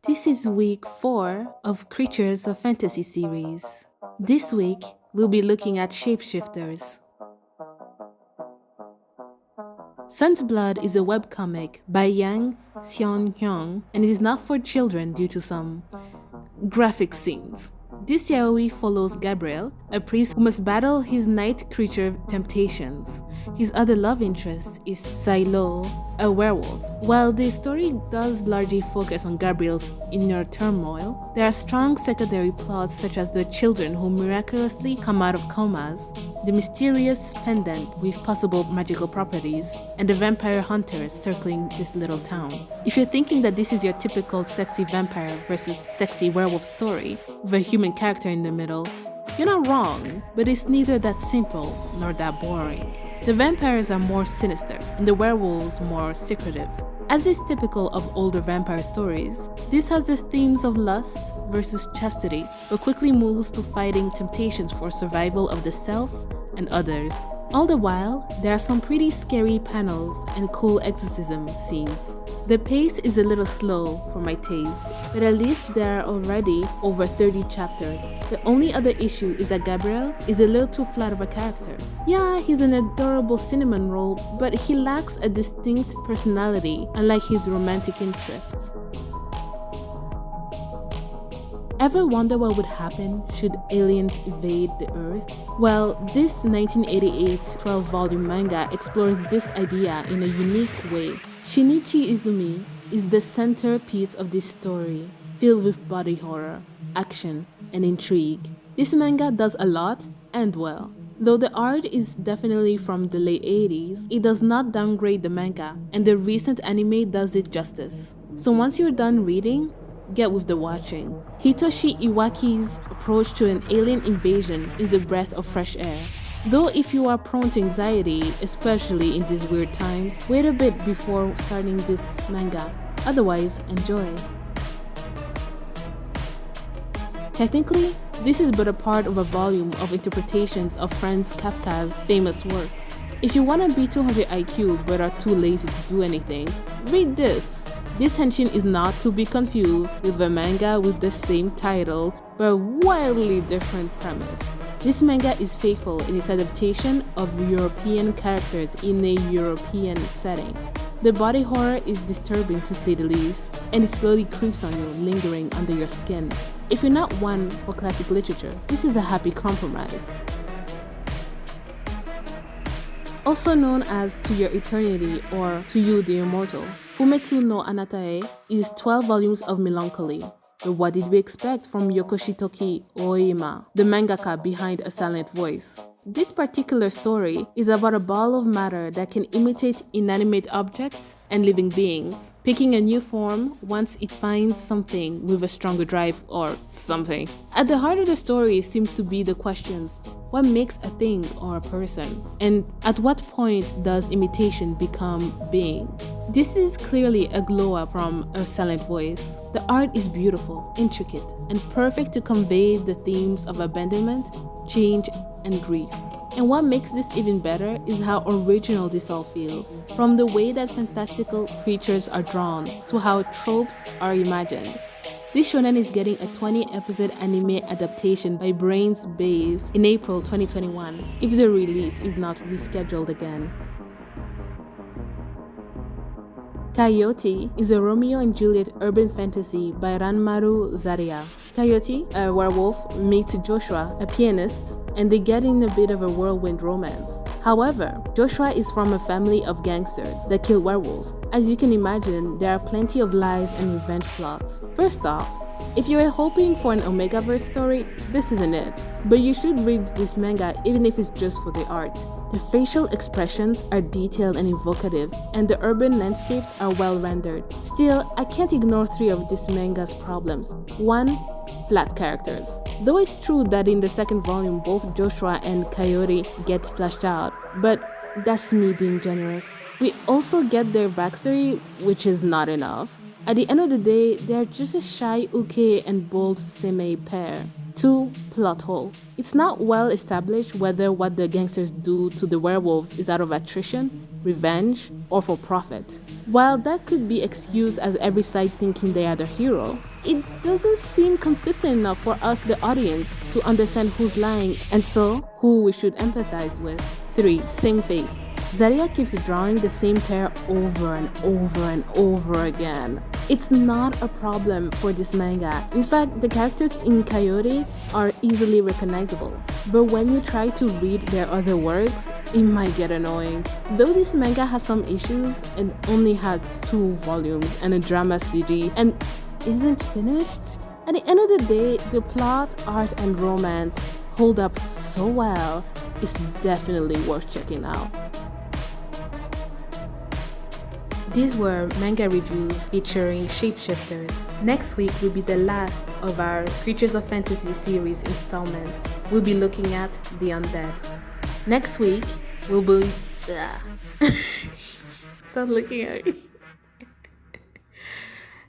This is week 4 of Creatures of Fantasy series. This week, we'll be looking at shapeshifters. Sun's Blood is a webcomic by Yang Seonghyeon and it is not for children due to some graphic scenes. This yaoi follows Gabriel, a priest who must battle his night creature temptations. His other love interest is Silo, a werewolf. While the story does largely focus on Gabriel's inner turmoil, there are strong secondary plots such as the children who miraculously come out of comas, the mysterious pendant with possible magical properties, and the vampire hunters circling this little town. If you're thinking that this is your typical sexy vampire versus sexy werewolf story, with a human character in the middle, you're not wrong, but it's neither that simple nor that boring. The vampires are more sinister, and the werewolves more secretive. As is typical of older vampire stories, this has the themes of lust versus chastity, but quickly moves to fighting temptations for survival of the self and others. All the while, there are some pretty scary panels and cool exorcism scenes. The pace is a little slow for my taste, but at least there are already over 30 chapters. The only other issue is that Gabriel is a little too flat of a character. Yeah, he's an adorable cinnamon roll, but he lacks a distinct personality, unlike his romantic interests. Ever wonder what would happen should aliens invade the Earth? Well, this 1988 12-volume manga explores this idea in a unique way. Shinichi Izumi is the centerpiece of this story, filled with body horror, action, and intrigue. This manga does a lot and well. Though the art is definitely from the late 80s, it does not downgrade the manga, and the recent anime does it justice. So once you're done reading, get with the watching. Hitoshi Iwaaki's approach to an alien invasion is a breath of fresh air. Though if you are prone to anxiety, especially in these weird times, wait a bit before starting this manga. Otherwise, enjoy. Technically, this is but a part of a volume of interpretations of Franz Kafka's famous works. If you want to be 200 IQ but are too lazy to do anything, read this. This Henshin is not to be confused with a manga with the same title but wildly different premise. This manga is faithful in its adaptation of European characters in a European setting. The body horror is disturbing to say the least, and it slowly creeps on you, lingering under your skin. If you're not one for classic literature, this is a happy compromise. Also known as To Your Eternity or To You the Immortal, Fumetsu no Anata is 12 volumes of melancholy. But what did we expect from Yokoshitoki Ouima, the mangaka behind A Silent Voice? This particular story is about a ball of matter that can imitate inanimate objects and living beings, picking a new form once it finds something with a stronger drive or something. At the heart of the story seems to be the questions: what makes a thing or a person? And at what point does imitation become being? This is clearly a glow-up from A Silent Voice. The art is beautiful, intricate, and perfect to convey the themes of abandonment, change, and grief. And what makes this even better is how original this all feels. From the way that fantastical creatures are drawn to how tropes are imagined. This shonen is getting a 20-episode anime adaptation by Brains Base in April 2021, if the release is not rescheduled again. Coyote is a Romeo and Juliet urban fantasy by Ranmaru Zaria. Coyote, a werewolf, meets Joshua, a pianist, and they get in a bit of a whirlwind romance. However, Joshua is from a family of gangsters that kill werewolves. As you can imagine, there are plenty of lies and revenge plots. First off, if you are hoping for an Omegaverse story, this isn't it. But you should read this manga even if it's just for the art. The facial expressions are detailed and evocative, and the urban landscapes are well rendered. Still, I can't ignore 3 of this manga's problems. 1. Flat characters. Though it's true that in the second volume both Joshua and Coyote get fleshed out, but that's me being generous. We also get their backstory, which is not enough. At the end of the day, they're just a shy uke and bold seme pair. 2. Plot hole. It's not well established whether what the gangsters do to the werewolves is out of attrition, revenge, or for profit. While that could be excused as every side thinking they are the hero, it doesn't seem consistent enough for us, the audience, to understand who's lying and so who we should empathize with. 3. Same face. Zaria keeps drawing the same pair over and over and over again. It's not a problem for this manga. In fact, the characters in Coyote are easily recognizable. But when you try to read their other works, it might get annoying. Though this manga has some issues and only has 2 volumes and a drama CD and isn't finished, at the end of the day, the plot, art, and romance hold up so well, it's definitely worth checking out. These were manga reviews featuring shapeshifters. Next week will be the last of our Creatures of Fantasy series installments. We'll be looking at the undead. Next week, we'll be... Stop looking at me.